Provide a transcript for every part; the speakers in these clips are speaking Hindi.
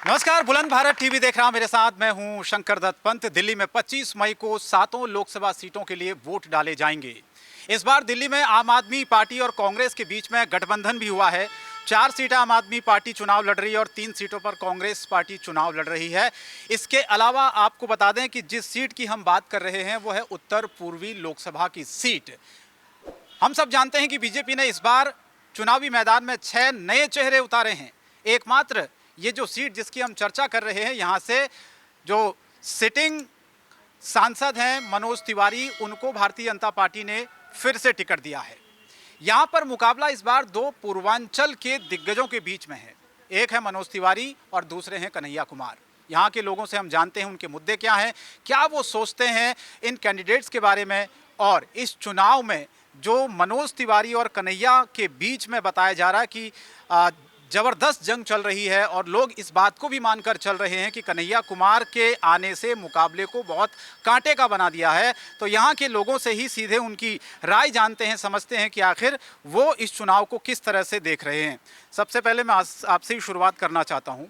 नमस्कार, बुलंद भारत टीवी देख रहा हूं। मेरे साथ मैं हूं शंकर दत्त पंत। दिल्ली में 25 मई को 7 लोकसभा सीटों के लिए वोट डाले जाएंगे। इस बार दिल्ली में आम आदमी पार्टी और कांग्रेस के बीच में गठबंधन भी हुआ है। 4 सीटें आम आदमी पार्टी चुनाव लड़ रही है और 3 सीटों पर कांग्रेस पार्टी चुनाव लड़ रही है। इसके अलावा आपको बता दें कि जिस सीट की हम बात कर रहे हैं वो है उत्तर पूर्वी लोकसभा की सीट। हम सब जानते हैं कि बीजेपी ने इस बार चुनावी मैदान में 6 नए चेहरे उतारे हैं। एकमात्र ये जो सीट जिसकी हम चर्चा कर रहे हैं, यहाँ से जो सिटिंग सांसद हैं मनोज तिवारी, उनको भारतीय जनता पार्टी ने फिर से टिकट दिया है। यहाँ पर मुकाबला इस बार 2 पूर्वांचल के दिग्गजों के बीच में है। एक है मनोज तिवारी और दूसरे हैं कन्हैया कुमार। यहाँ के लोगों से हम जानते हैं उनके मुद्दे क्या हैं, क्या वो सोचते हैं इन कैंडिडेट्स के बारे में। और इस चुनाव में जो मनोज तिवारी और कन्हैया के बीच में बताया जा रहा है कि जबरदस्त जंग चल रही है और लोग इस बात को भी मानकर चल रहे हैं कि कन्हैया कुमार के आने से मुकाबले को बहुत कांटे का बना दिया है। तो यहाँ के लोगों से ही सीधे उनकी राय जानते हैं, समझते हैं कि आखिर वो इस चुनाव को किस तरह से देख रहे हैं। सबसे पहले मैं आपसे ही शुरुआत करना चाहता हूँ।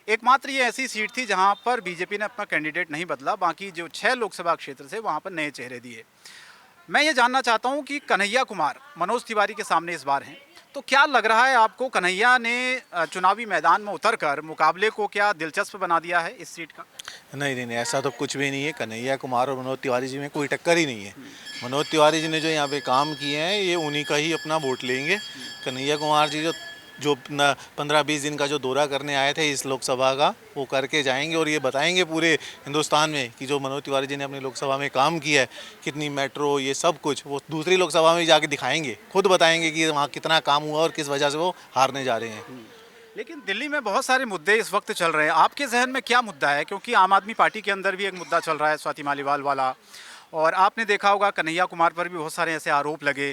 एकमात्र ये ऐसी सीट थी जहाँ पर बीजेपी ने अपना कैंडिडेट नहीं बदला, बाकी जो 6 लोकसभा क्षेत्र थे वहाँ पर नए चेहरे दिए। मैं ये जानना चाहता हूँ कि कन्हैया कुमार मनोज तिवारी के सामने इस बार हैं, तो क्या लग रहा है आपको कन्हैया ने चुनावी मैदान में उतरकर मुकाबले को क्या दिलचस्प बना दिया है इस सीट का? नहीं, ऐसा तो कुछ भी नहीं है। कन्हैया कुमार और मनोज तिवारी जी में कोई टक्कर ही नहीं है। मनोज तिवारी जी ने जो यहाँ पे काम किए हैं ये उन्हीं का ही अपना वोट लेंगे। कन्हैया कुमार जी जो 15-20 दिन का जो दौरा करने आए थे इस लोकसभा का, वो करके जाएंगे और ये बताएंगे पूरे हिंदुस्तान में कि जो मनोज तिवारी जी ने अपनी लोकसभा में काम किया है, कितनी मेट्रो, ये सब कुछ वो दूसरी लोकसभा में जाके दिखाएंगे, खुद बताएंगे कि वहाँ कितना काम हुआ और किस वजह से वो हारने जा रहे हैं। लेकिन दिल्ली में बहुत सारे मुद्दे इस वक्त चल रहे हैं। आपके जहन में क्या मुद्दा है? क्योंकि आम आदमी पार्टी के अंदर भी एक मुद्दा चल रहा है स्वाति मालीवाल वाला, और आपने देखा होगा कन्हैया कुमार पर भी बहुत सारे ऐसे आरोप लगे।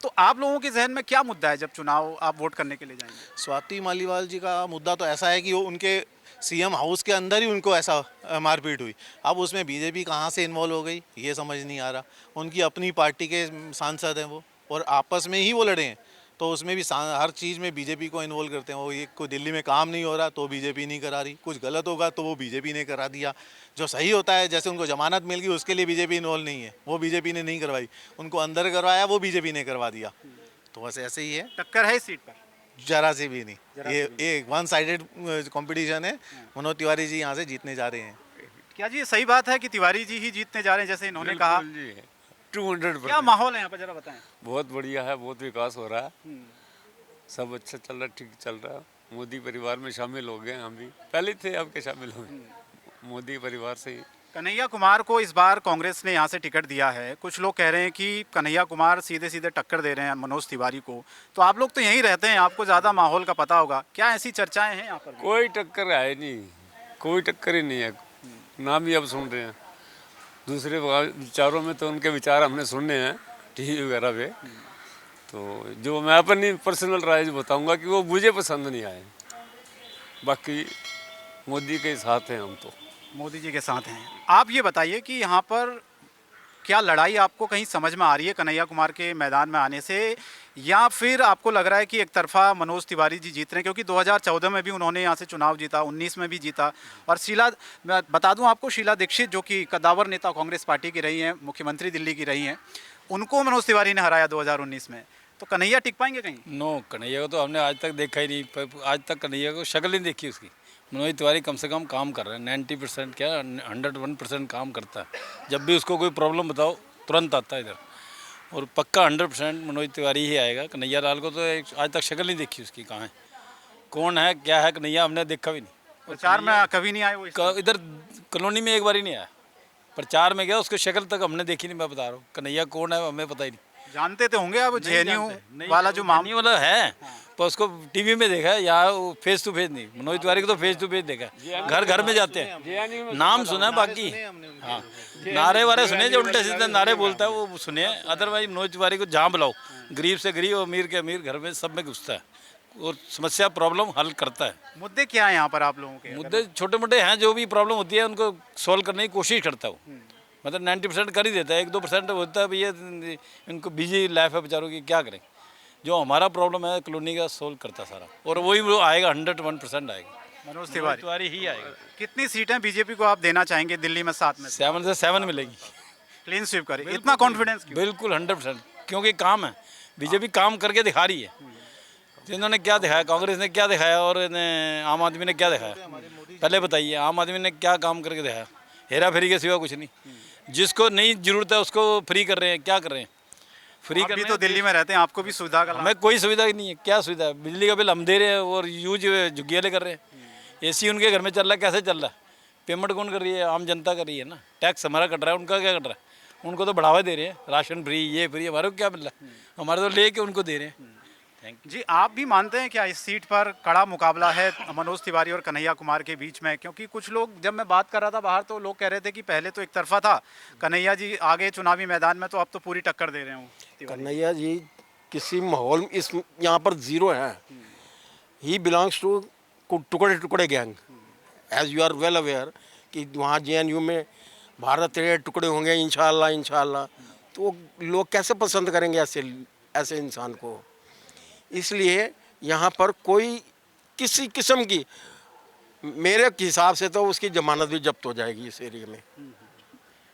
तो आप लोगों के जहन में क्या मुद्दा है जब चुनाव आप वोट करने के लिए जाएंगे? स्वाति मालीवाल जी का मुद्दा तो ऐसा है कि वो उनके सीएम हाउस के अंदर ही उनको ऐसा मारपीट हुई। अब उसमें बीजेपी कहाँ से इन्वॉल्व हो गई ये समझ नहीं आ रहा। उनकी अपनी पार्टी के सांसद हैं वो, और आपस में ही वो लड़े हैं, तो उसमें भी हर चीज़ में बीजेपी को इन्वॉल्व करते हैं। वो ये कोई दिल्ली में काम नहीं हो रहा तो बीजेपी नहीं करा रही, कुछ गलत होगा तो वो बीजेपी ने करा दिया। जो सही होता है, जैसे उनको जमानत मिल गई उसके लिए बीजेपी इन्वॉल्व नहीं है, वो बीजेपी ने नहीं करवाई। उनको अंदर करवाया वो बीजेपी ने करवा दिया। तो बस ऐसे ही है। टक्कर है इस सीट पर? जरा से भी नहीं। ये वन साइडेड कंपटीशन है। मनोज तिवारी जी यहाँ से जीतने जा रहे हैं। क्या जी ये सही बात है कि तिवारी जी ही जीतने जा रहे हैं जैसे इन्होंने कहा? 200%। क्या माहौल है यहाँ पर, जरा बताएं। बहुत बढ़िया है, बहुत विकास हो रहा है, सब अच्छा चल रहा है, ठीक चल रहा है। मोदी परिवार में शामिल हो गए, हम भी पहले थे, अब के शामिल हो गए मोदी परिवार से ही। कन्हैया कुमार को इस बार कांग्रेस ने यहाँ से टिकट दिया है। कुछ लोग कह रहे हैं कि कन्हैया कुमार सीधे सीधे टक्कर दे रहे हैं मनोज तिवारी को। तो आप लोग तो यहीं रहते हैं, आपको ज़्यादा माहौल का पता होगा। क्या ऐसी चर्चाएं हैं यहाँ पर? कोई टक्कर है नहीं, कोई टक्कर ही नहीं है। नाम ही अब सुन रहे हैं। दूसरे विचारों में तो उनके विचार हमने सुनने हैं टीवी वगैरह पे। तो जो मैं अपनी पर्सनल राय बताऊंगा कि वो मुझे पसंद नहीं आए। बाकी मोदी के साथ हैं हम, तो मोदी जी के साथ हैं। आप ये बताइए कि यहाँ पर क्या लड़ाई आपको कहीं समझ में आ रही है कन्हैया कुमार के मैदान में आने से, या फिर आपको लग रहा है कि एक तरफा मनोज तिवारी जी जीत रहे हैं? क्योंकि 2014 में भी उन्होंने यहाँ से चुनाव जीता, 19 में भी जीता। और मैं बता दूं आपको, शीला दीक्षित जो कि कद्दावर नेता कांग्रेस पार्टी की रही हैं, मुख्यमंत्री दिल्ली की रही हैं, उनको मनोज तिवारी ने हराया 2019 में। तो कन्हैया टिक पाएंगे कहीं? नो, कन्हैया को तो हमने आज तक देखा ही नहीं। आज तक कन्हैया को शक्ल नहीं देखी उसकी। मनोज तिवारी कम से कम काम कर रहे हैं। 90% क्या 101% काम करता है। जब भी उसको कोई प्रॉब्लम बताओ तुरंत आता है इधर, और पक्का 100% मनोज तिवारी ही आएगा। कन्हैया लाल को तो आज तक शक्ल नहीं देखी उसकी, कहाँ है, कौन है, क्या है कन्हैया, हमने देखा भी नहीं। प्रचार में कभी नहीं आए वो? इधर कॉलोनी में एक बार ही नहीं आया। प्रचार में गया, उसकी शक्ल तक हमने देखी नहीं। मैं बता रहा हूँ कन्हैया कौन है हमें पता ही नहीं। जानते तो होंगे आप जेएनयू वाला जो मामला वाला है, पर उसको टीवी में देखा है, या फेस टू फेस नहीं। मनोज तिवारी को तो फेस टू फेस देखा है, घर घर में जाते हैं, नाम सुना है। बाकी हाँ, नारे वारे सुने, जो उल्टे सीधे नारे बोलता है वो सुने। अदरवाइज मनोज तिवारी को जहाँ बुलाओ, गरीब से गरीब, अमीर के अमीर, घर में सब में घुसता है और समस्या प्रॉब्लम हल करता है। मुद्दे क्या है यहाँ पर आप लोगों के? मुद्दे छोटे मोटे हैं, जो भी प्रॉब्लम होती है उनको सॉल्व करने की कोशिश करता है वो। मतलब 90% कर ही देता है। 1-2% होता है भैया, इनको बिजी लाइफ है बेचारों की, क्या करें। जो हमारा प्रॉब्लम है कॉलोनी का, सोल्व करता सारा, और वही वो आएगा, 101% आएगा। मनोज तिवारी। तिवारी ही आएगा। कितनी सीटें बीजेपी को आप देना चाहेंगे दिल्ली में 7 में से? 7 से 7 मिलेगी। क्लीन स्वीप करे, इतना कॉन्फिडेंस क्यों? बिल्कुल 100%, क्योंकि काम है, बीजेपी काम करके दिखा रही है। तो इन्होंने क्या दिखाया, कांग्रेस ने क्या दिखाया और आम आदमी ने क्या दिखाया? पहले बताइए, आम आदमी ने क्या काम करके दिखाया? हेरा फेरी के सिवा कुछ नहीं। जिसको नहीं जरूरत है उसको फ्री कर रहे हैं। क्या कर रहे हैं? फ्री आप कर भी रहे तो हैं। दिल्ली में रहते हैं, आपको भी सुविधा का लाभ। हमें कोई सुविधा ही नहीं है। क्या सुविधा है? बिजली का बिल हम दे रहे हैं और यूज झुग्गी वाले कर रहे हैं। एसी उनके घर में चल रहा है, कैसे चल रहा है? पेमेंट कौन कर रही है? आम जनता कर रही है ना। टैक्स हमारा कट रहा है, उनका क्या कट रहा है? उनको तो बढ़ावा दे रहे हैं, राशन फ्री, ये फ्री। हमारे को क्या मिल रहा है? हमारे तो लेके उनको दे रहे हैं। Thank you. जी, आप भी मानते हैं क्या इस सीट पर कड़ा मुकाबला है मनोज तिवारी और कन्हैया कुमार के बीच में? क्योंकि कुछ लोग, जब मैं बात कर रहा था बाहर, तो लोग कह रहे थे कि पहले तो एक तरफा था, कन्हैया जी आगे चुनावी मैदान में, तो अब तो पूरी टक्कर दे रहे हो। कन्हैया जी किसी माहौल इस यहाँ पर जीरो है। ही बिलोंग्स टू टुकड़े टुकड़े gang, as you are well aware कि वहाँ JNU में भारत तेरे टुकड़े होंगे इंशाल्लाह इंशाल्लाह। तो लोग कैसे पसंद करेंगे ऐसे इंसान को? इसलिए यहाँ पर कोई किसी किस्म की, मेरे हिसाब से तो उसकी जमानत भी जब्त हो जाएगी इस एरिया में।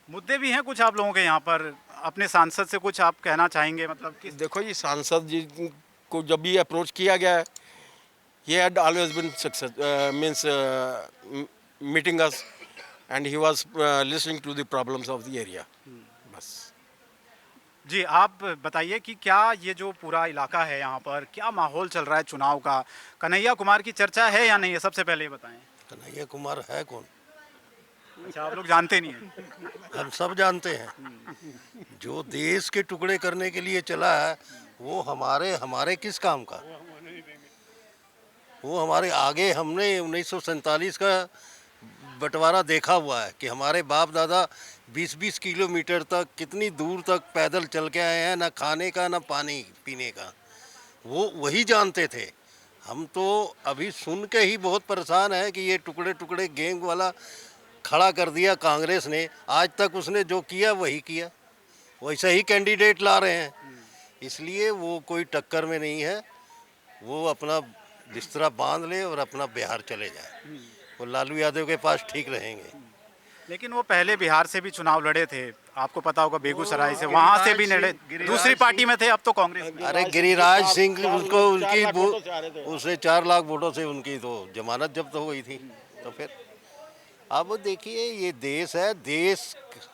मुद्दे भी हैं कुछ आप लोगों के यहाँ पर, अपने सांसद से कुछ आप कहना चाहेंगे? मतलब कि देखो ये सांसद जी को जब भी अप्रोच किया गया है, he had always been meeting us and he was listening to the problems of the area. बस। जी, आप बताइए कि क्या ये जो पूरा इलाका है यहाँ पर, क्या माहौल चल रहा है चुनाव का? कन्हैया कुमार की चर्चा है या नहीं है? सबसे पहले ये बताएं। कन्हैया कुमार है कौन? अच्छा, आप लोग जानते नहीं हैं। हम सब जानते हैं। जो देश के टुकड़े करने के लिए चला है वो हमारे किस काम का? वो हमारे आगे, हमने 1947 का बंटवारा देखा हुआ है कि हमारे बाप दादा 20-20 किलोमीटर तक, कितनी दूर तक पैदल चल के आए हैं, ना खाने का ना पानी पीने का। वो वही जानते थे। हम तो अभी सुन के ही बहुत परेशान है कि ये टुकड़े टुकड़े गैंग वाला खड़ा कर दिया कांग्रेस ने। आज तक उसने जो किया वही किया, वैसा ही कैंडिडेट ला रहे हैं। इसलिए वो कोई टक्कर में नहीं है। वो अपना बिस्तरा बांध ले और अपना बिहार चले जाए। वो लालू यादव के पास ठीक रहेंगे। लेकिन वो पहले बिहार से भी चुनाव लड़े थे, आपको पता होगा, बेगूसराय से, वहाँ से भी लड़े, दूसरी पार्टी में थे, अब तो कांग्रेस में। अरे गिरिराज सिंह, उसको उसे 4 लाख वोटों से उनकी तो जमानत जब्त हो गई थी। तो फिर अब देखिए, ये देश है,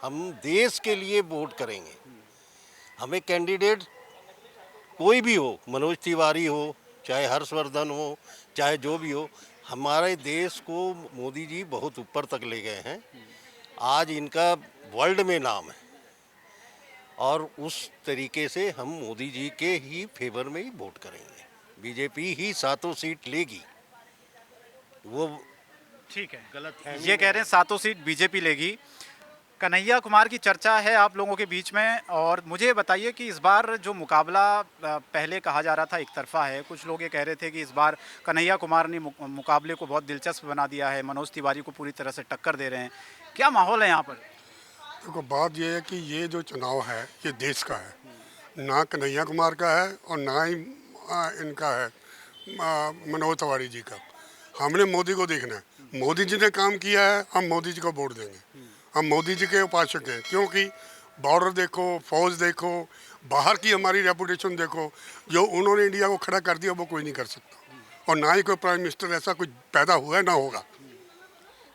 हम देश के लिए वोट करेंगे। हमें कैंडिडेट कोई भी हो, मनोज तिवारी हो, चाहे हर्षवर्धन हो, चाहे जो भी हो, हमारे देश को मोदी जी बहुत ऊपर तक ले गए हैं। आज इनका वर्ल्ड में नाम है और उस तरीके से हम मोदी जी के ही फेवर में ही वोट करेंगे। बीजेपी ही 7 सीट लेगी। वो ठीक है, गलत है ये कह रहे हैं 7 सीट बीजेपी लेगी। कन्हैया कुमार की चर्चा है आप लोगों के बीच में। और मुझे बताइए कि इस बार जो मुकाबला, पहले कहा जा रहा था एक तरफा है, कुछ लोग ये कह रहे थे कि इस बार कन्हैया कुमार ने मुकाबले को बहुत दिलचस्प बना दिया है, मनोज तिवारी को पूरी तरह से टक्कर दे रहे हैं। क्या माहौल है यहाँ पर? देखो, बात ये है कि ये जो चुनाव है ये देश का है, ना कन्हैया कुमार का है और ना ही इनका है मनोज तिवारी जी का। हमने मोदी को देखना है। मोदी जी ने काम किया है, हम मोदी जी को वोट देंगे। हम मोदी जी के उपासक हैं, क्योंकि बॉर्डर देखो, फौज देखो, बाहर की हमारी रेपुटेशन देखो। जो उन्होंने इंडिया को खड़ा कर दिया वो कोई नहीं कर सकता, और ना ही कोई प्राइम मिनिस्टर ऐसा कुछ पैदा हुआ है, ना होगा।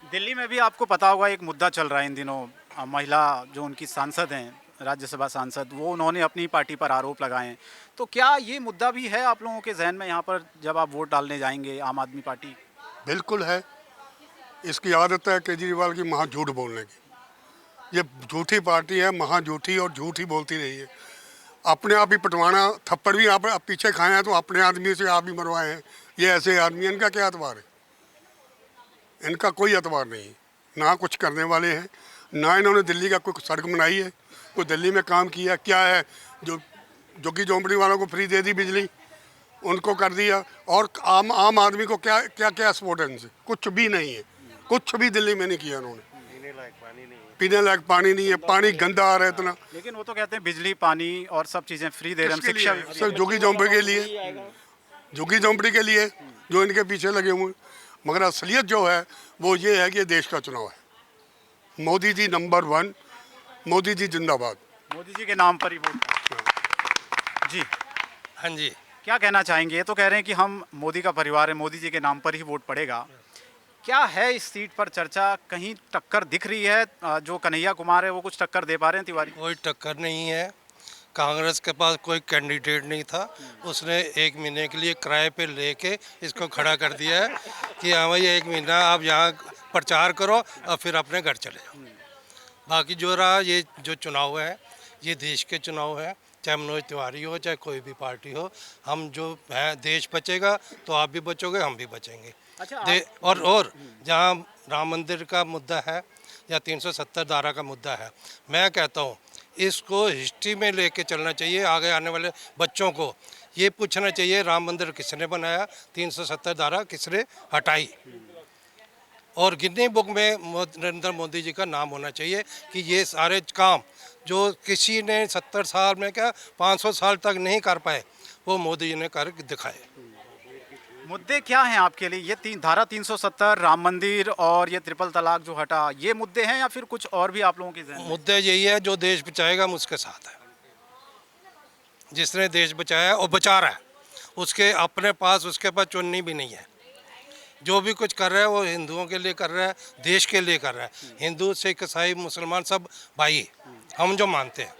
दिल्ली में भी आपको पता होगा एक मुद्दा चल रहा है इन दिनों, महिला जो उनकी सांसद हैं, राज्यसभा सांसद, वो उन्होंने अपनी पार्टी पर आरोप लगाए हैं। तो क्या ये मुद्दा भी है आप लोगों के जहन में यहाँ पर जब आप वोट डालने जाएंगे आम आदमी पार्टी? बिल्कुल है। इसकी आदत है केजरीवाल की महा झूठ बोलने की। ये झूठी पार्टी है, महा झूठी, और झूठ ही बोलती रही है। अपने आप ही पटवाना, थप्पड़ भी आप पीछे खाए हैं तो अपने आदमी से आप ही मरवाए हैं। ये ऐसे आदमी, इनका क्या एतबार है? इनका कोई एतबार नहीं, ना कुछ करने वाले हैं, ना इन्होंने दिल्ली का कोई सड़क बनाई है, कोई दिल्ली में काम किया। क्या है जो झुग्गी झोंपड़ी वालों को फ्री दे दी बिजली, उनको कर दिया, और आम आदमी को क्या क्या क्या इम्पोर्टेंस है? कुछ भी नहीं है, कुछ भी दिल्ली में नहीं किया उन्होंने। पीने लायक पानी नहीं है, पानी गंदा आ रहा है इतना। लेकिन वो तो कहते हैं बिजली, पानी और सब चीज़ें फ्री दे रहे हैं, शिक्षा भी। सब झुग्गी झोंपड़ी के लिए, झुग्गी झोंपड़ी के लिए जो इनके पीछे लगे हुए हैं। मगर असलियत जो है वो ये है कि ये देश का चुनाव है। मोदी जी नंबर 1, मोदी जी जिंदाबाद। मोदी जी के नाम पर ही वोट। जी, हाँ जी। क्या कहना चाहेंगे? ये तो कह रहे हैं कि हम मोदी का परिवार है, मोदी जी के नाम पर ही वोट पड़ेगा। क्या है इस सीट पर चर्चा? कहीं टक्कर दिख रही है? जो कन्हैया कुमार है वो कुछ टक्कर दे पा रहे हैं तिवारी? कोई टक्कर नहीं है। कांग्रेस के पास कोई कैंडिडेट नहीं था, उसने 1 महीने के लिए किराए पे लेके इसको खड़ा कर दिया है कि हाँ भाई 1 महीना आप यहाँ प्रचार करो और फिर अपने घर चले जाओ। बाकी जो रहा, ये जो चुनाव है ये देश के चुनाव है, चाहे मनोज तिवारी हो चाहे कोई भी पार्टी हो। हम जो है, देश बचेगा तो आप भी बचोगे, हम भी बचेंगे। अच्छा, और जहाँ राम मंदिर का मुद्दा है या 370 धारा का मुद्दा है, मैं कहता हूँ इसको हिस्ट्री में लेके चलना चाहिए। आगे आने वाले बच्चों को ये पूछना चाहिए राम मंदिर किसने बनाया, 370 धारा किसने हटाई, और गिननी बुक में नरेंद्र मोदी जी का नाम होना चाहिए कि ये सारे काम जो किसी ने 70 साल में क्या 500 साल तक नहीं कर पाए, वो मोदी जी ने कर दिखाए। मुद्दे क्या हैं आपके लिए? ये धारा 370, राम मंदिर और ये ट्रिपल तलाक जो हटा, ये मुद्दे हैं या फिर कुछ और भी आप लोगों के ज़हन में? मुद्दे यही है, जो देश बचाएगा हम उसके साथ है। जिसने देश बचाया और बचा रहा है, उसके अपने पास उसके पास चुन्नी भी नहीं है। जो भी कुछ कर रहा है वो हिंदुओं के लिए कर रहा है, देश के लिए कर रहा है। हिंदू, सिख, ईसाई, मुसलमान सब भाई हम जो मानते हैं,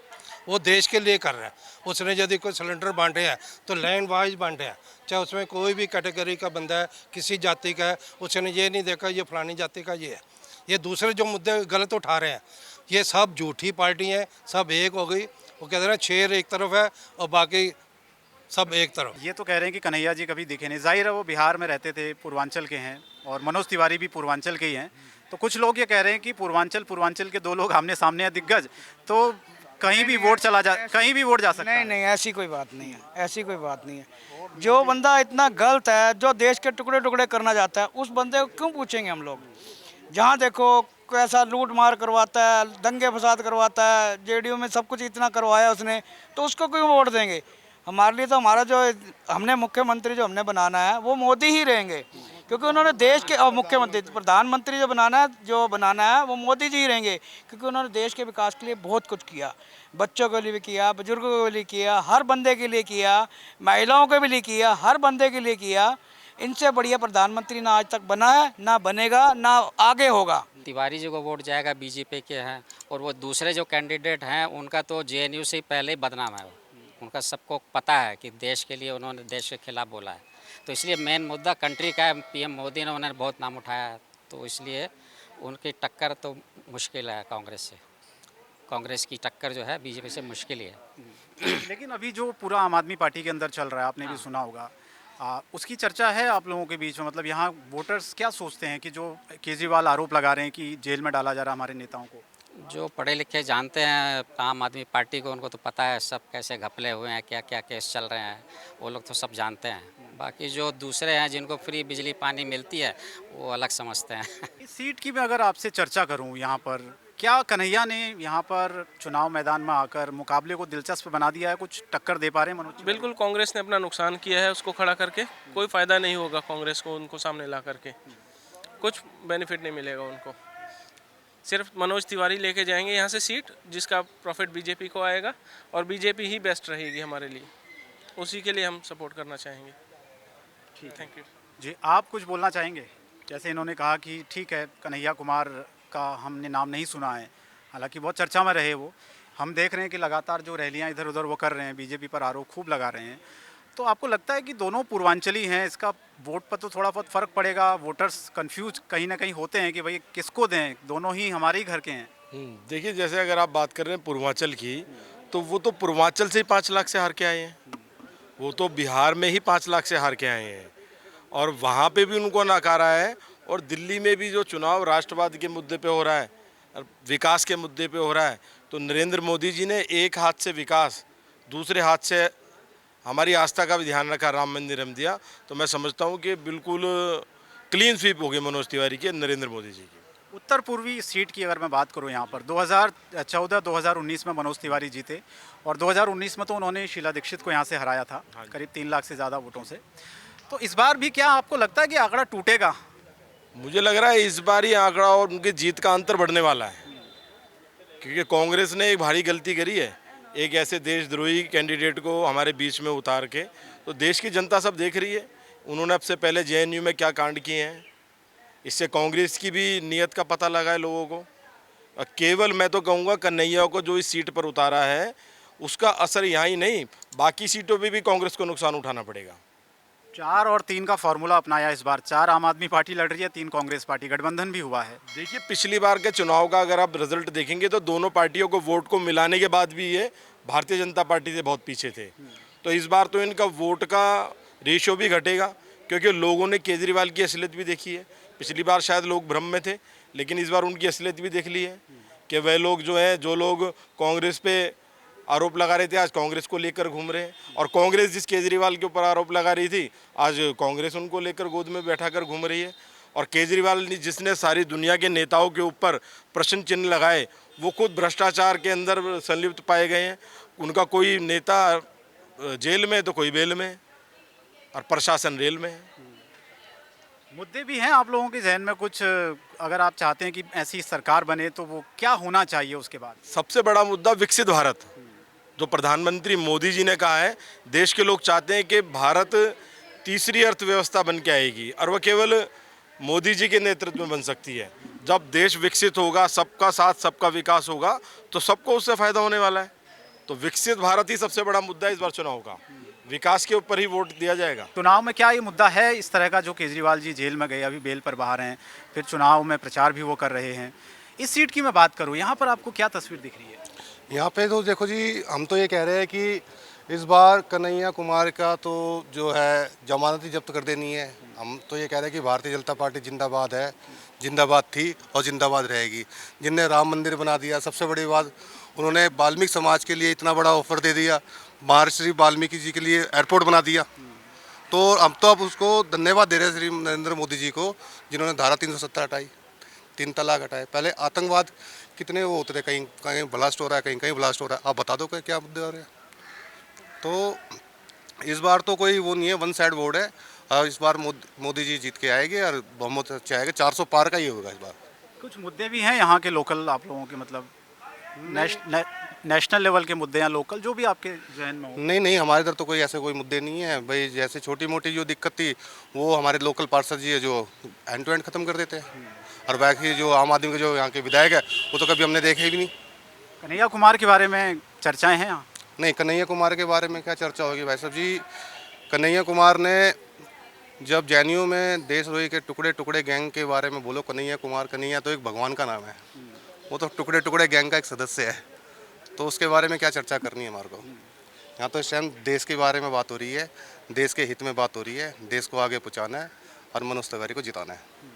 वो देश के लिए कर रहा है। उसने यदि कोई सिलेंडर बांटे हैं तो लैंड वाइज बांटे हैं, चाहे उसमें कोई भी कैटेगरी का बंदा है, किसी जाति का है, उसने ये नहीं देखा ये फलानी जाति का ये है। ये दूसरे जो मुद्दे गलत उठा रहे हैं, ये सब झूठी पार्टी हैं, सब एक हो गई। वो कहते हैं शेर एक तरफ है और बाकी सब एक तरफ। ये तो कह रहे हैं कि कन्हैया जी कभी दिखे नहीं। जाहिर है वो बिहार में रहते थे, पूर्वांचल के हैं, और मनोज तिवारी भी पूर्वांचल के ही हैं। तो कुछ लोग ये कह रहे हैं कि पूर्वांचल के 2 लोग आमने सामने हैं, दिग्गज, तो कहीं भी वोट कहीं भी वोट जा सकता है। नहीं, ऐसी कोई बात नहीं है, ऐसी कोई बात नहीं है। जो बंदा इतना गलत है, जो देश के टुकड़े टुकड़े करना चाहता है, उस बंदे को क्यों पूछेंगे हम लोग? जहाँ देखो कैसा लूट मार करवाता है, दंगे फसाद करवाता है, जेडीयू में सब कुछ इतना करवाया उसने, तो उसको क्यों वोट देंगे? हमारे लिए तो हमारा जो हमने मुख्यमंत्री जो हमने बनाना है वो मोदी ही रहेंगे, क्योंकि उन्होंने देश के, और मुख्यमंत्री प्रधानमंत्री जो बनाना है वो मोदी जी ही रहेंगे, क्योंकि उन्होंने देश के विकास के लिए बहुत कुछ किया। बच्चों के लिए भी किया, बुजुर्गों के लिए किया, हर बंदे के लिए किया, महिलाओं के भी लिए किया, हर बंदे के लिए किया। इनसे बढ़िया प्रधानमंत्री ना आज तक बना है, ना बनेगा, ना आगे होगा। तिवारी जी को वोट जाएगा, बीजेपी के हैं, और वो दूसरे जो कैंडिडेट हैं उनका तो जेएनयू से पहले ही बदनाम है। उनका सबको पता है कि देश के लिए उन्होंने देश के खिलाफ बोला है, तो इसलिए मेन मुद्दा कंट्री का है। पीएम मोदी ने उन्होंने बहुत नाम उठाया है, तो इसलिए उनकी टक्कर तो मुश्किल है कांग्रेस से। कांग्रेस की टक्कर जो है बीजेपी से मुश्किल ही है। लेकिन अभी जो पूरा आम आदमी पार्टी के अंदर चल रहा है, आपने भी सुना होगा, उसकी चर्चा है आप लोगों के बीच में? मतलब यहाँ वोटर्स क्या सोचते हैं कि जो केजरीवाल आरोप लगा रहे हैं कि जेल में डाला जा रहा है हमारे नेताओं को? जो पढ़े लिखे जानते हैं आम आदमी पार्टी को, उनको तो पता है सब कैसे घपले हुए हैं, क्या क्या केस चल रहे हैं, वो लोग तो सब जानते हैं। बाकी जो दूसरे हैं जिनको फ्री बिजली पानी मिलती है, वो अलग समझते हैं। इस सीट की मैं अगर आपसे चर्चा करूं, यहाँ पर क्या कन्हैया ने यहाँ पर चुनाव मैदान में आकर मुकाबले को दिलचस्प बना दिया है? कुछ टक्कर दे पा रहे हैं मनोज? बिल्कुल, कांग्रेस ने अपना नुकसान किया है उसको खड़ा करके। कोई फ़ायदा नहीं होगा कांग्रेस को उनको सामने ला करके, कुछ बेनिफिट नहीं मिलेगा उनको। सिर्फ मनोज तिवारी लेके जाएंगे यहाँ से सीट, जिसका प्रॉफिट बीजेपी को आएगा, और बीजेपी ही बेस्ट रहेगी हमारे लिए। उसी के लिए हम सपोर्ट करना चाहेंगे। थैंक यू जी। आप कुछ बोलना चाहेंगे? जैसे इन्होंने कहा कि ठीक है, कन्हैया कुमार का हमने नाम नहीं सुना है, हालांकि बहुत चर्चा में रहे वो। हम देख रहे हैं कि लगातार जो रैलियां इधर उधर वो कर रहे हैं, बीजेपी पर आरोप खूब लगा रहे हैं। तो आपको लगता है कि दोनों पूर्वांचली हैं, इसका वोट पर तो थोड़ा बहुत फ़र्क पड़ेगा? वोटर्स कंफ्यूज कहीं ना कहीं होते हैं कि भाई किसको दें, दोनों ही हमारे ही घर के हैं। देखिए, जैसे अगर आप बात कर रहे हैं पूर्वांचल की, तो वो तो पूर्वांचल से ही 5 लाख से हार के आए हैं। वो तो बिहार में ही 5 लाख से हार के आए हैं, और वहाँ पे भी उनको नकारा है। और दिल्ली में भी जो चुनाव राष्ट्रवाद के मुद्दे पे हो रहा है, विकास के मुद्दे पे हो रहा है, तो नरेंद्र मोदी जी ने एक हाथ से विकास, दूसरे हाथ से हमारी आस्था का भी ध्यान रखा, राम मंदिर हम दिया। तो मैं समझता हूँ कि बिल्कुल क्लीन स्वीप हो गई मनोज तिवारी की, नरेंद्र मोदी जी की। उत्तर पूर्वी सीट की अगर मैं बात करूं, यहाँ पर 2014-2019 में मनोज तिवारी जीते, और 2019 में तो उन्होंने शीला दीक्षित को यहाँ से हराया था करीब 3 लाख से ज़्यादा वोटों से। तो इस बार भी क्या आपको लगता है कि आंकड़ा टूटेगा? मुझे लग रहा है इस बार ही आंकड़ा और उनकी जीत का अंतर बढ़ने वाला है, क्योंकि कांग्रेस ने एक भारी गलती करी है, एक ऐसे देशद्रोही कैंडिडेट को हमारे बीच में उतार के। तो देश की जनता सब देख रही है, उन्होंने अब से पहले जेएनयू में क्या कांड किए हैं, इससे कांग्रेस की भी नीयत का पता लगा है लोगों को। केवल मैं तो कहूँगा कन्हैया को जो इस सीट पर उतारा है उसका असर यहाँ ही नहीं, बाकी सीटों पे भी कांग्रेस को नुकसान उठाना पड़ेगा। 4 और 3 का फॉर्मूला अपनाया इस बार। 4 आम आदमी पार्टी लड़ रही है, 3 कांग्रेस पार्टी, गठबंधन भी हुआ है। देखिए पिछली बार के चुनाव का अगर आप रिजल्ट देखेंगे तो दोनों पार्टियों को वोट को मिलाने के बाद भी ये भारतीय जनता पार्टी से बहुत पीछे थे। तो इस बार तो इनका वोट का रेशियो भी घटेगा, क्योंकि लोगों ने केजरीवाल की असलियत भी देखी है। पिछली बार शायद लोग भ्रम में थे, लेकिन इस बार उनकी असलियत भी देख ली है कि वह लोग जो लोग कांग्रेस पे आरोप लगा रहे थे आज कांग्रेस को लेकर घूम रहे हैं, और कांग्रेस जिस केजरीवाल के ऊपर आरोप लगा रही थी आज कांग्रेस उनको लेकर गोद में बैठा कर घूम रही है। और केजरीवाल जिसने सारी दुनिया के नेताओं के ऊपर प्रश्न चिन्ह लगाए, वो खुद भ्रष्टाचार के अंदर संलिप्त पाए गए हैं। उनका कोई नेता जेल में तो कोई बेल में, और प्रशासन रेल में है। मुद्दे भी हैं आप लोगों के जहन में कुछ, अगर आप चाहते हैं कि ऐसी सरकार बने तो वो क्या होना चाहिए उसके बाद? सबसे बड़ा मुद्दा विकसित भारत, जो प्रधानमंत्री मोदी जी ने कहा है, देश के लोग चाहते हैं कि भारत तीसरी अर्थव्यवस्था बन के आएगी, और वह केवल मोदी जी के नेतृत्व में बन सकती है। जब देश विकसित होगा, सबका साथ सबका विकास होगा, तो सबको उससे फायदा होने वाला है। तो विकसित भारत ही सबसे बड़ा मुद्दा है इस बार चुनाव का, विकास के ऊपर ही वोट दिया जाएगा। चुनाव में क्या ये मुद्दा है इस तरह का, जो केजरीवाल जी जेल में गए, अभी बेल पर बाहर हैं, फिर चुनाव में प्रचार भी वो कर रहे हैं? इस सीट की मैं बात करूँ, यहाँ पर आपको क्या तस्वीर दिख रही है? यहाँ पे तो देखो जी, हम तो ये कह रहे हैं कि इस बार कन्हैया कुमार का तो जो है जमानत ही जब्त कर देनी है। हम तो ये कह रहे हैं कि भारतीय जनता पार्टी जिंदाबाद है, जिंदाबाद थी और जिंदाबाद रहेगी। जिनने राम मंदिर बना दिया, सबसे बड़ी बात उन्होंने वाल्मीकि समाज के लिए इतना बड़ा ऑफर दे दिया, महर्षि वाल्मीकि जी के लिए एयरपोर्ट बना दिया। तो अब उसको धन्यवाद दे रहे हैं श्री नरेंद्र मोदी जी को, जिन्होंने धारा 370 हटाई, 3 तलाक हटाए। पहले आतंकवाद कितने वो होते थे, कहीं कहीं ब्लास्ट हो रहा है, कहीं कहीं ब्लास्ट हो रहा है। आप बता दो क्या मुद्दे हो रहे हैं? तो इस बार तो कोई वो नहीं है, वन साइड वोट है। और इस बार मोदी जी जीत के आएंगे और बहुमत अच्छा आएगा, 400 पार का ही होगा इस बार। कुछ मुद्दे भी हैं यहाँ के लोकल, आप लोगों के मतलब नेशनल लेवल के मुद्दे या लोकल, जो भी आपके जहन में हो? नहीं, हमारे इधर तो कोई ऐसे कोई मुद्दे नहीं है भाई। जैसे छोटी मोटी जो दिक्कत थी वो हमारे लोकल पार्षद जी है जो एंड टू एंड ख़त्म कर देते हैं, और बाकी जो आम आदमी के जो यहाँ के विधायक है वो तो कभी हमने देखे ही भी नहीं। कन्हैया कुमार के बारे में चर्चाएं हैं यहाँ? नहीं, कन्हैया कुमार के बारे में क्या चर्चा होगी भाई साहब जी। कन्हैया कुमार ने जब जेएनयू में देशद्रोही के टुकड़े टुकड़े गैंग के बारे में बोलो, कन्हैया तो एक भगवान का नाम है, वो तो टुकड़े टुकड़े गैंग का एक सदस्य है। तो उसके बारे में क्या चर्चा करनी है हमारे को? यहाँ तो इस टाइम देश के बारे में बात हो रही है, देश के हित में बात हो रही है, देश को आगे पहुँचाना है और मनोज तिवारी को जिताना है।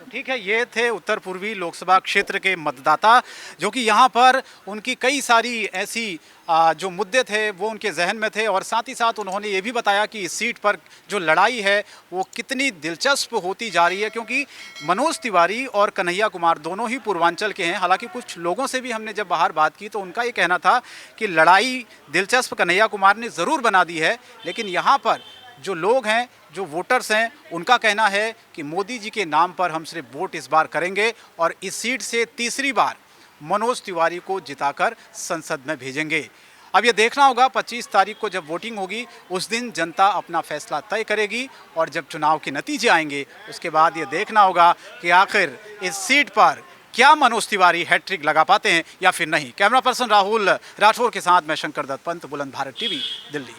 ठीक है, ये थे उत्तर पूर्वी लोकसभा क्षेत्र के मतदाता, जो कि यहाँ पर उनकी कई सारी ऐसी जो मुद्दे थे वो उनके जहन में थे, और साथ ही साथ उन्होंने ये भी बताया कि इस सीट पर जो लड़ाई है वो कितनी दिलचस्प होती जा रही है, क्योंकि मनोज तिवारी और कन्हैया कुमार दोनों ही पूर्वांचल के हैं। हालांकि कुछ लोगों से भी हमने जब बाहर बात की तो उनका ये कहना था कि लड़ाई दिलचस्प कन्हैया कुमार ने ज़रूर बना दी है, लेकिन यहाँ पर जो लोग हैं, जो वोटर्स हैं, उनका कहना है कि मोदी जी के नाम पर हम सिर्फ वोट इस बार करेंगे और इस सीट से तीसरी बार मनोज तिवारी को जिताकर संसद में भेजेंगे। अब ये देखना होगा 25 तारीख को जब वोटिंग होगी, उस दिन जनता अपना फैसला तय करेगी, और जब चुनाव के नतीजे आएंगे उसके बाद ये देखना होगा कि आखिर इस सीट पर क्या मनोज तिवारी हैट्रिक लगा पाते हैं या फिर नहीं। कैमरा पर्सन राहुल राठौर के साथ मैं शंकर दत्त पंत, बुलंद भारत टीवी, दिल्ली।